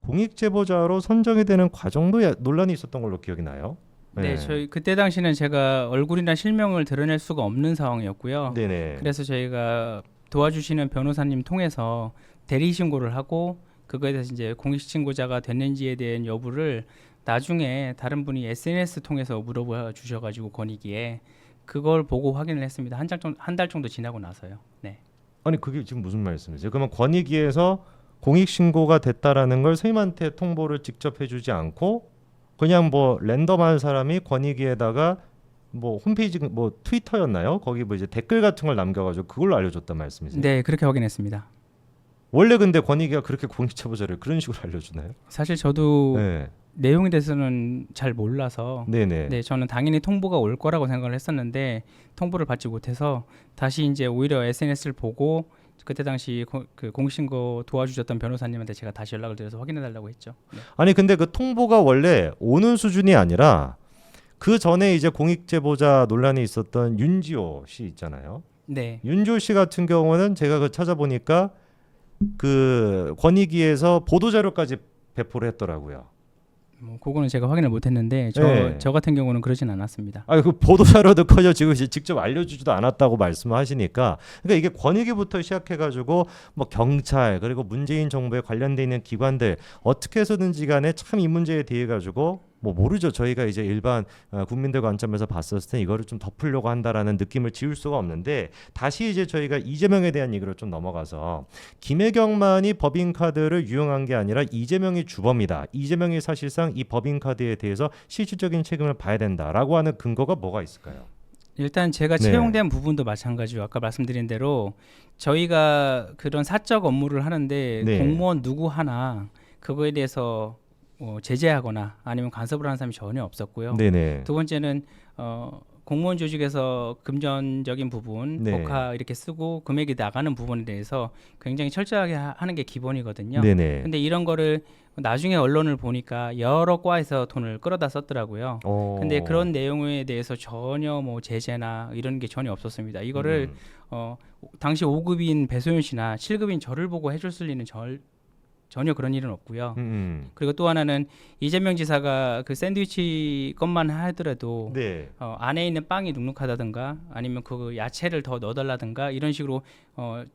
공익 제보자로 선정이 되는 과정도 논란이 있었던 걸로 기억이 나요. 네, 저희 그때 당시는 제가 얼굴이나 실명을 드러낼 수가 없는 상황이었고요. 네네. 그래서 저희가 도와주시는 변호사님 통해서 대리 신고를 하고 그거에 대해서 이제 공익 신고자가 됐는지에 대한 여부를 나중에 다른 분이 SNS 통해서 물어봐 주셔가지고 권익위에 그걸 보고 확인을 했습니다. 한 달 정도 지나고 나서요. 네. 아니 그게 지금 무슨 말씀이세요? 그러면 권익위에서 공익 신고가 됐다라는 걸 선생님한테 통보를 직접 해주지 않고 그냥 뭐 랜덤한 사람이 권익위에다가 뭐 홈페이지 뭐 트위터였나요? 거기 뭐 이제 댓글 같은 걸 남겨가지고 그걸로 알려줬단 말씀이세요? 네, 그렇게 확인했습니다. 원래 근데 권익위가 그렇게 공익 제보자를 그런 식으로 알려주나요? 사실 저도 네. 내용에 대해서는 잘 몰라서 네네. 네, 저는 당연히 통보가 올 거라고 생각을 했었는데 통보를 받지 못해서 다시 이제 오히려 SNS를 보고 그때 당시 그 공신고 도와주셨던 변호사님한테 제가 다시 연락을 드려서 확인해 달라고 했죠. 네. 아니 근데 그 통보가 원래 오는 수준이 아니라 그 전에 이제 공익 제보자 논란이 있었던 윤지호 씨 있잖아요. 네. 윤지호 씨 같은 경우는 제가 그 찾아보니까 그 권익위에서 보도 자료까지 배포를 했더라고요. 뭐 그거는 제가 확인을 못했는데 네. 저 같은 경우는 그러진 않았습니다. 아, 그 보도 자료도커녕 지금 직접 알려주지도 않았다고 말씀하시니까, 그러니까 이게 권익위부터 시작해가지고 뭐 경찰 그리고 문재인 정부에 관련돼 있는 기관들 어떻게 해서든지 간에 참 이 문제에 대해 가지고 뭐 모르죠. 저희가 이제 일반 국민들 관점에서 봤었을 때 이거를 좀 덮으려고 한다라는 느낌을 지울 수가 없는데, 다시 이제 저희가 이재명에 대한 얘기로 좀 넘어가서 김혜경만이 법인카드를 유용한 게 아니라 이재명이 주범이다. 이재명이 사실상 이 법인카드에 대해서 실질적인 책임을 봐야 된다라고 하는 근거가 뭐가 있을까요? 일단 제가 네. 채용된 부분도 마찬가지로 아까 말씀드린 대로 저희가 그런 사적 업무를 하는데 네. 공무원 누구 하나 그거에 대해서 제재하거나 아니면 간섭을 하는 사람이 전혀 없었고요. 네네. 두 번째는 공무원 조직에서 금전적인 부분, 네. 복화 이렇게 쓰고 금액이 나가는 부분에 대해서 굉장히 철저하게 하는 게 기본이거든요. 네네. 근데 이런 거를 나중에 언론을 보니까 여러 과에서 돈을 끌어다 썼더라고요. 근데 그런 내용에 대해서 전혀 뭐 제재나 이런 게 전혀 없었습니다. 이거를 당시 5급인 배소연 씨나 7급인 저를 보고 해줬을 리는 전혀 그런 일은 없고요. 그리고 또 하나는 이재명 지사가 그 샌드위치 것만 하더라도 네. 안에 있는 빵이 눅눅하다든가 아니면 그 야채를 더 넣어달라든가 이런 식으로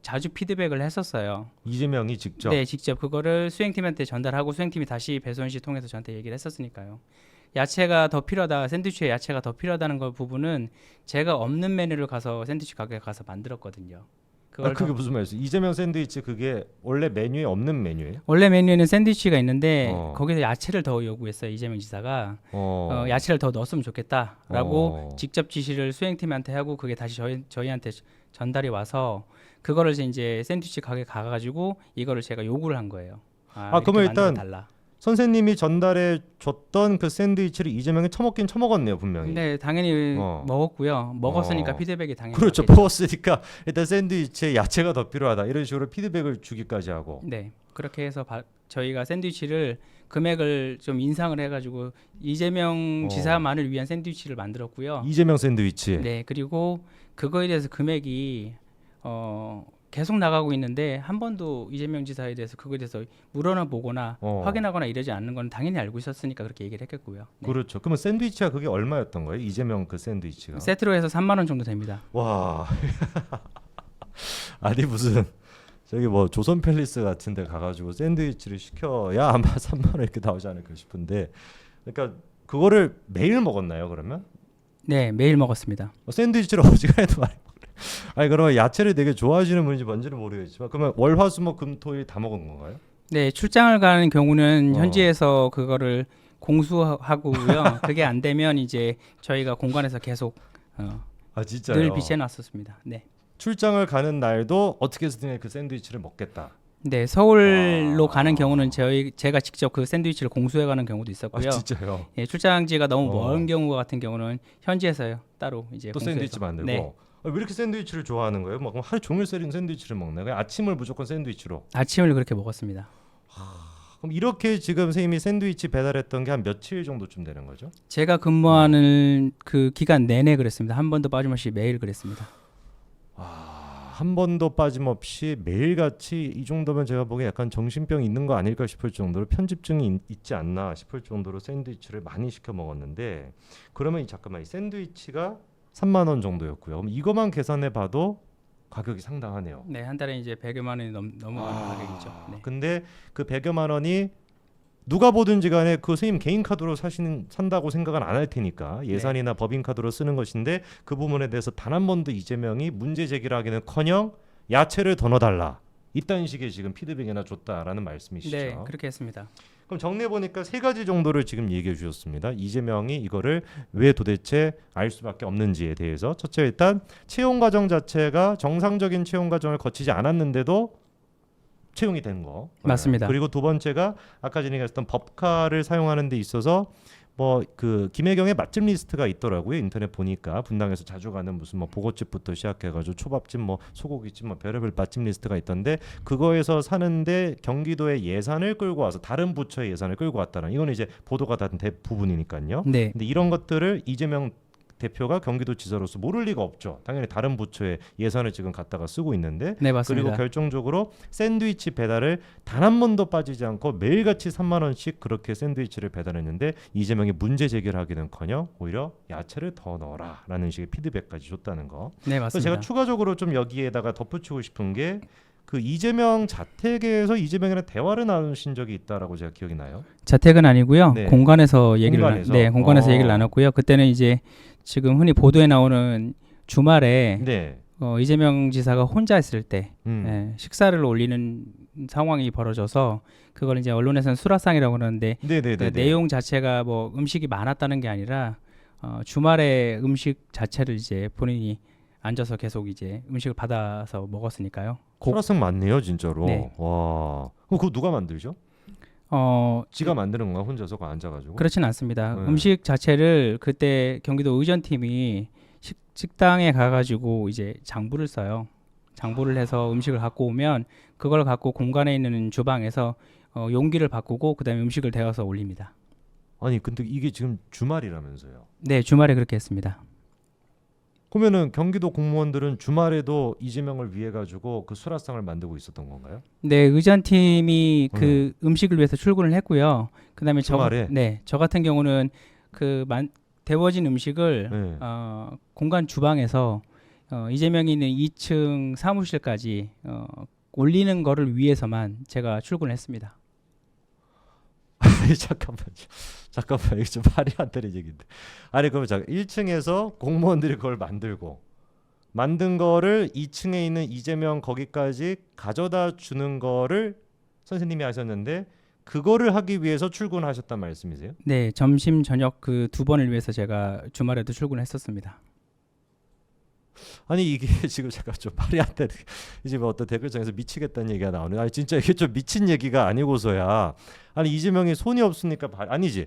자주 피드백을 했었어요. 이재명이 직접. 네, 직접 그거를 수행팀한테 전달하고 수행팀이 다시 배소연 씨 통해서 저한테 얘기를 했었으니까요. 야채가 더 필요하다, 샌드위치에 야채가 더 필요하다는 거 부분은 제가 없는 메뉴를 가서 샌드위치 가게에 가서 만들었거든요. 그게 무슨 말이세요? 이재명 샌드위치 그게 원래 메뉴에 없는 메뉴예요? 원래 메뉴에는 샌드위치가 있는데 거기서 야채를 더 요구했어요. 이재명 지사가 야채를 더 넣었으면 좋겠다라고 직접 지시를 수행팀한테 하고 그게 다시 저희한테 전달이 와서 그거를 이제 샌드위치 가게 가가지고 이거를 제가 요구를 한 거예요. 그러면 일단 달라. 선생님이 전달해 줬던 그 샌드위치를 이재명이 처먹긴 처먹었네요, 분명히. 네, 당연히 먹었고요. 먹었으니까 피드백이 당연히 그렇죠. 받겠죠. 먹었으니까 일단 샌드위치에 야채가 더 필요하다 이런 식으로 피드백을 주기까지 하고. 네, 그렇게 해서 저희가 샌드위치를 금액을 좀 인상을 해가지고 이재명 지사만을 위한 샌드위치를 만들었고요. 이재명 샌드위치. 네, 그리고 그거에 대해서 금액이 계속 나가고 있는데 한 번도 이재명 지사에 대해서 그거에 대해서 물어나 보거나 확인하거나 이러지 않는 건 당연히 알고 있었으니까 그렇게 얘기를 했겠고요. 네. 그렇죠. 그러면 샌드위치가 그게 얼마였던 거예요? 이재명 그 샌드위치가? 세트로 해서 3만 원 정도 됩니다. 와. 아니 무슨 저기 뭐 조선 팰리스 같은 데 가가지고 샌드위치를 시켜야 아마 3만 원 이렇게 나오지 않을까 싶은데, 그러니까 그거를 매일 먹었나요 그러면? 네, 매일 먹었습니다. 샌드위치를 어지간해도 많이 먹어요. 아니 그러면 야채를 되게 좋아하시는 분인지 뭔지는 모르겠지만 그러면 월화수목금토일 다 먹은 건가요? 네, 출장을 가는 경우는 현지에서 그거를 공수하고요. 그게 안 되면 이제 저희가 공간에서 계속 진짜요? 늘 비치해놨었습니다. 네. 출장을 가는 날도 어떻게 해서든 그 샌드위치를 먹겠다. 네, 서울로 가는 경우는 제가 직접 그 샌드위치를 공수해가는 경우도 있었고요. 진짜요? 예, 출장지가 너무 먼 경우 같은 경우는 현지에서요 따로 이제 또 공수해서. 샌드위치 만들고. 네. 왜 이렇게 샌드위치를 좋아하는 거예요? 막 하루 종일 샌드위치를 먹나요? 그냥 아침을 무조건 샌드위치로. 아침을 그렇게 먹었습니다. 그럼 이렇게 지금 선생님이 샌드위치 배달했던 게 한 며칠 정도쯤 되는 거죠? 제가 근무하는 그 기간 내내 그랬습니다. 한 번도 빠짐없이 매일 그랬습니다. 한 번도 빠짐없이 매일같이 이 정도면 제가 보기에 약간 정신병 있는 거 아닐까 싶을 정도로 편집증이 있지 않나 싶을 정도로 샌드위치를 많이 시켜 먹었는데 그러면 잠깐만 이 샌드위치가 3만 원 정도였고요. 그럼 이것만 계산해 봐도 가격이 상당하네요. 네, 한 달에 이제 100여만 원이 넘어가는 가격이죠. 네. 근데 그 100여만 원이 누가 보든지 간에 그 선생님 개인 카드로 산다고 생각은 안 할 테니까 예산이나 법인카드로 쓰는 것인데 그 부분에 대해서 단 한 번도 이재명이 문제 제기를 하기는커녕 야채를 더 넣어달라. 이딴 식의 지금 피드백이나 줬다라는 말씀이시죠. 네, 그렇게 했습니다. 그럼 정리해 보니까 세 가지 정도를 지금 얘기해 주셨습니다. 이재명이 이거를 왜 도대체 알 수밖에 없는지에 대해서 첫째 일단 채용 과정 자체가 정상적인 채용 과정을 거치지 않았는데도 채용이 된 거. 맞습니다. 그리고 두 번째가 아까 전에 얘기했던 법카를 사용하는 데 있어서 뭐 그 김혜경의 맛집 리스트가 있더라고요. 인터넷 보니까 분당에서 자주 가는 무슨 뭐 보고집부터 시작해가지고 초밥집 뭐 소고기집 뭐 별의별 맛집 리스트가 있던데 그거에서 사는데 경기도의 예산을 끌고 와서 다른 부처의 예산을 끌고 왔다는 이거는 이제 보도가 다 대부분이니까요. 네. 근데 이런 것들을 이재명 대표가 경기도지사로서 모를 리가 없죠. 당연히 다른 부처의 예산을 지금 갖다가 쓰고 있는데 네, 맞습니다. 그리고 결정적으로 샌드위치 배달을 단 한 번도 빠지지 않고 매일같이 3만 원씩 그렇게 샌드위치를 배달했는데 이재명이 문제 제기를 하기는커녕 오히려 야채를 더 넣어라라는 식의 피드백까지 줬다는 거. 네, 그래서 맞습니다. 제가 추가적으로 좀 여기에다가 덧붙이고 싶은 게 그 이재명 자택에서 이재명이랑 대화를 나누신 적이 있다라고 제가 기억이 나요. 자택은 아니고요. 네. 공간에서 얘기를 공간에서 어. 얘기를 나눴고요. 그때는 이제 지금 흔히 보도에 나오는 주말에 네. 이재명 지사가 혼자 있을 때 음. 식사를 올리는 상황이 벌어져서 그걸 이제 언론에서는 수라상이라고 그러는데 네네네. 그 내용 자체가 뭐 음식이 많았다는 게 아니라 주말에 음식 자체를 이제 본인이 앉아서 계속 이제 음식을 받아서 먹었으니까요. 소라성 맞네요, 진짜로. 네. 와. 그럼 그거 누가 만들죠? 지가 만드는 건가 혼자서 앉아가지고? 그렇진 않습니다. 네. 음식 자체를 그때 경기도 의전팀이 식당에 가가지고 이제 장부를 써요. 장부를 해서 음식을 갖고 오면 그걸 갖고 공간에 있는 주방에서 용기를 바꾸고 그다음에 음식을 데워서 올립니다. 아니 근데 이게 지금 주말이라면서요? 네, 주말에 그렇게 했습니다. 그러면은 경기도 공무원들은 주말에도 이재명을 위해 가지고 그 수라상을 만들고 있었던 건가요? 네, 의전팀이 그 음식을 위해서 출근을 했고요. 그다음에 주말에? 저 같은 경우는 데워진 음식을 네. 공간 주방에서 이재명이 있는 2층 사무실까지 올리는 거를 위해서만 제가 출근을 했습니다. 잠깐만 이게 좀 말이 안 되는 얘기인데. 아니 그러면 1층에서 공무원들이 그걸 만든 거를 2층에 있는 이재명 거기까지 가져다 주는 거를 선생님이 하셨는데 그거를 하기 위해서 출근하셨단 말씀이세요? 네, 점심 저녁 그 두 번을 위해서 제가 주말에도 출근했었습니다. 아니 이게 지금 제가 좀 말이 안 되는 이제 뭐 어떤 댓글창에서 미치겠다는 얘기가 나오네. 아니 진짜 이게 좀 미친 얘기가 아니고서야. 아니 이재명이 손이 없으니까 아니지.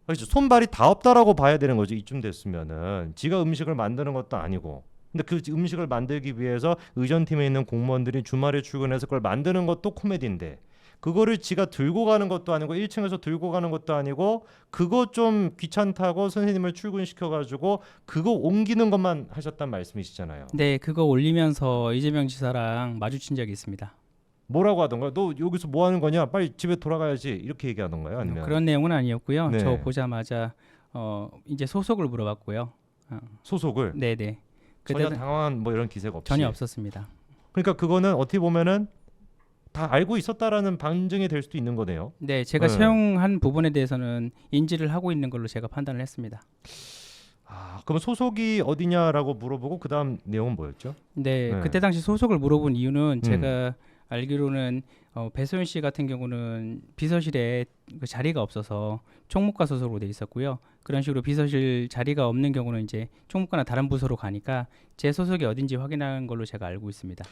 그렇죠. 손발이 다 없다라고 봐야 되는 거죠. 이쯤 됐으면은 지가 음식을 만드는 것도 아니고. 근데 그 음식을 만들기 위해서 의전팀에 있는 공무원들이 주말에 출근해서 그걸 만드는 것도 코미디인데 그거를 지가 들고 가는 것도 아니고 1층에서 들고 가는 것도 아니고 그거 좀 귀찮다고 선생님을 출근시켜가지고 그거 옮기는 것만 하셨단 말씀이시잖아요. 네, 그거 올리면서 이재명 지사랑 마주친 적이 있습니다. 뭐라고 하던가요? 너 여기서 뭐 하는 거냐? 빨리 집에 돌아가야지 이렇게 얘기하던가요? 아니면 그런 내용은 아니었고요. 네. 저 보자마자 이제 소속을 물어봤고요. 소속을? 네네. 전혀 당황한 뭐 이런 기세가 없이? 전혀 없었습니다. 그러니까 그거는 어떻게 보면은 다 알고 있었다라는 반증이 될 수도 있는 거네요. 네, 제가 채용한 부분에 대해서는 인지를 하고 있는 걸로 제가 판단을 했습니다. 그럼 소속이 어디냐라고 물어보고 그 다음 내용은 뭐였죠? 네, 네. 그때 당시 소속을 물어본 이유는 제가 알기로는 배소연 씨 같은 경우는 비서실에 그 자리가 없어서 총무과 소속으로 돼 있었고요. 그런 식으로 비서실 자리가 없는 경우는 이제 총무과나 다른 부서로 가니까 제 소속이 어딘지 확인한 걸로 제가 알고 있습니다.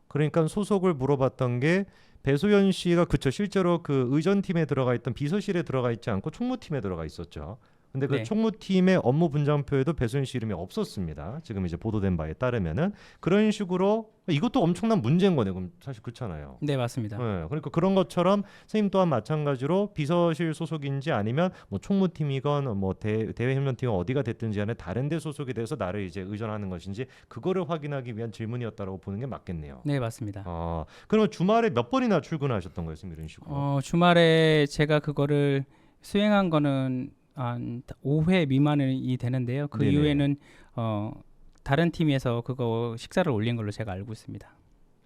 그러니까 소속을 물어봤던 게 배소연 씨가 그쵸 실제로 그 의전팀에 들어가 있던 비서실에 들어가 있지 않고 총무팀에 들어가 있었죠. 근데 그 네. 총무팀의 업무 분장표에도 배소연 씨 이름이 없었습니다. 지금 이제 보도된 바에 따르면은 그런 식으로 이것도 엄청난 문제인 거네요. 그럼 사실 그렇잖아요. 네, 맞습니다. 네, 그러니까 그런 것처럼 선생님 또한 마찬가지로 비서실 소속인지 아니면 뭐 총무팀이건 뭐 대외협력팀이 어디가 됐든지 간에 다른 데 소속이 돼서 나를 이제 의존하는 것인지 그거를 확인하기 위한 질문이었다고 보는 게 맞겠네요. 네, 맞습니다. 그러면 주말에 몇 번이나 출근하셨던 거예요, 선생님 이런 식으로? 주말에 제가 그거를 수행한 거는 한 5회 미만이 되는데요. 그 네네. 이후에는 다른 팀에서 그거 식사를 올린 걸로 제가 알고 있습니다.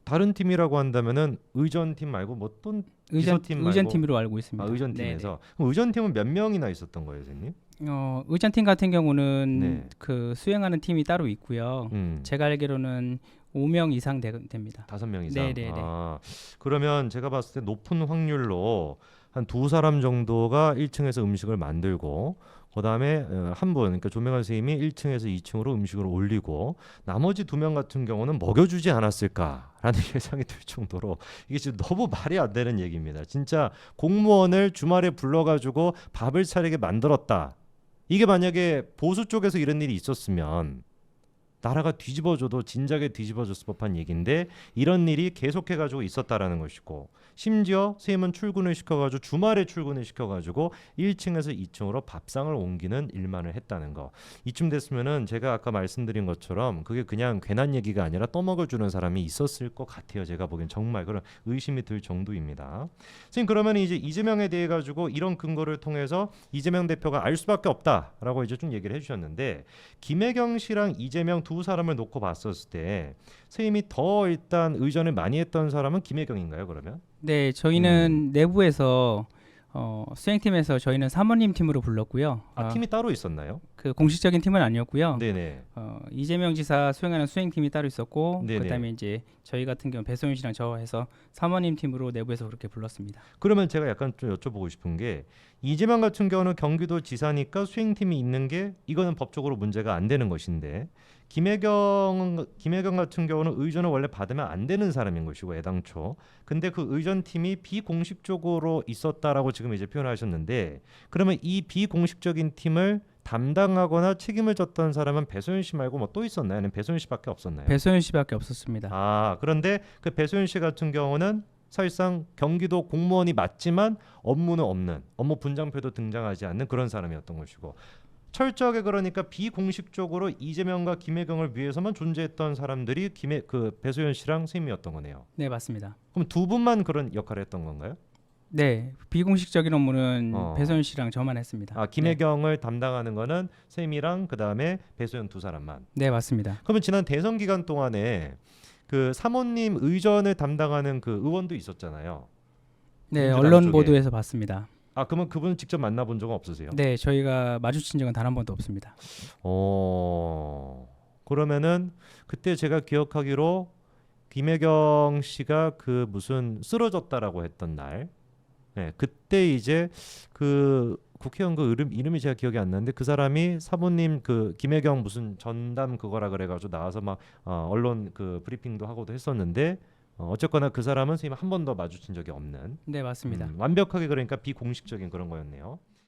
다른 팀이라고 한다면은 의전팀 말고 뭐 또 비서팀 말고 의전팀으로 알고 있습니다. 의전팀에서 그럼 의전팀은 몇 명이나 있었던 거예요, 선생님? 의전팀 같은 경우는 네. 그 수행하는 팀이 따로 있고요. 제가 알기로는 5명 이상 됩니다. 5명 이상. 네네네. 그러면 제가 봤을 때 높은 확률로 한 2사람 정도가 1층에서 음식을 만들고 그다음에 한 분, 그러니까 조명환 선생님이 1층에서 2층으로 음식을 올리고 나머지 2명 같은 경우는 먹여주지 않았을까라는 예상이 들 정도로 이게 지금 너무 말이 안 되는 얘기입니다. 진짜 공무원을 주말에 불러가지고 밥을 차리게 만들었다. 이게 만약에 보수 쪽에서 이런 일이 있었으면 나라가 뒤집어져도 진작에 뒤집어졌을 법한 얘기인데 이런 일이 계속해가지고 있었다라는 것이고 심지어 선생님은 출근을 시켜가지고 주말에 출근을 시켜가지고 1층에서 2층으로 밥상을 옮기는 일만을 했다는 거. 이쯤 됐으면은 제가 아까 말씀드린 것처럼 그게 그냥 괜한 얘기가 아니라 떠먹여주는 사람이 있었을 것 같아요. 제가 보기엔 정말 그런 의심이 들 정도입니다. 선생님 그러면 이제 이재명에 대해 가지고 이런 근거를 통해서 이재명 대표가 알 수밖에 없다라고 이제 좀 얘기를 해주셨는데 김혜경 씨랑 이재명 두 사람을 놓고 봤었을 때 선생님이 더 일단 의전을 많이 했던 사람은 김혜경인가요? 그러면? 네, 저희는 내부에서 수행팀에서 저희는 사모님 팀으로 불렀고요. 팀이 따로 있었나요? 그 공식적인 팀은 아니었고요. 네네. 이재명 지사 수행하는 수행팀이 따로 있었고 네네. 그다음에 이제 저희 같은 경우 배소연 씨랑 저 해서 사모님 팀으로 내부에서 그렇게 불렀습니다. 그러면 제가 약간 좀 여쭤보고 싶은 게 이재명 같은 경우는 경기도 지사니까 수행팀이 있는 게 이거는 법적으로 문제가 안 되는 것인데 김혜경 같은 경우는 의전을 원래 받으면 안 되는 사람인 것이고 애당초 근데 그 의전팀이 비공식적으로 있었다라고 지금 이제 표현하셨는데 그러면 이 비공식적인 팀을 담당하거나 책임을 졌던 사람은 배소연 씨 말고 뭐 또 있었나요? 아니면 배소연 씨밖에 없었나요? 배소연 씨밖에 없었습니다. 그런데 그 배소연 씨 같은 경우는 사실상 경기도 공무원이 맞지만 업무는 없는 업무 분장표도 등장하지 않는 그런 사람이었던 것이고 철저하게 그러니까 비공식적으로 이재명과 김혜경을 위해서만 존재했던 사람들이 그 배소연 씨랑 선생님이었던 거네요. 네, 맞습니다. 그럼 두 분만 그런 역할을 했던 건가요? 네, 비공식적인 업무는 배소연 씨랑 저만 했습니다. 김혜경을 담당하는 거는 선생님이랑 그 다음에 배소연 두 사람만. 네, 맞습니다. 그러면 지난 대선 기간 동안에 그 사모님 의전을 담당하는 그 의원도 있었잖아요. 네, 민주당 언론 쪽에. 보도에서 봤습니다. 그러면 그분 직접 만나본 적은 없으세요? 네, 저희가 마주친 적은 단 한 번도 없습니다. 그러면은 그때 제가 기억하기로 김혜경 씨가 그 무슨 쓰러졌다라고 했던 날, 네, 그때 이제 그 국회의원 그 이름이 제가 기억이 안 나는데 그 사람이 사모님 그 김혜경 무슨 전담 그거라 그래가지고 나와서 막 언론 그 브리핑도 하고도 했었는데 어쨌거나 그 사람은 선생님 한 번도 마주친 적이 없는. 네, 맞습니다. 완벽하게 그러니까 비공식적인 그런 거였네요.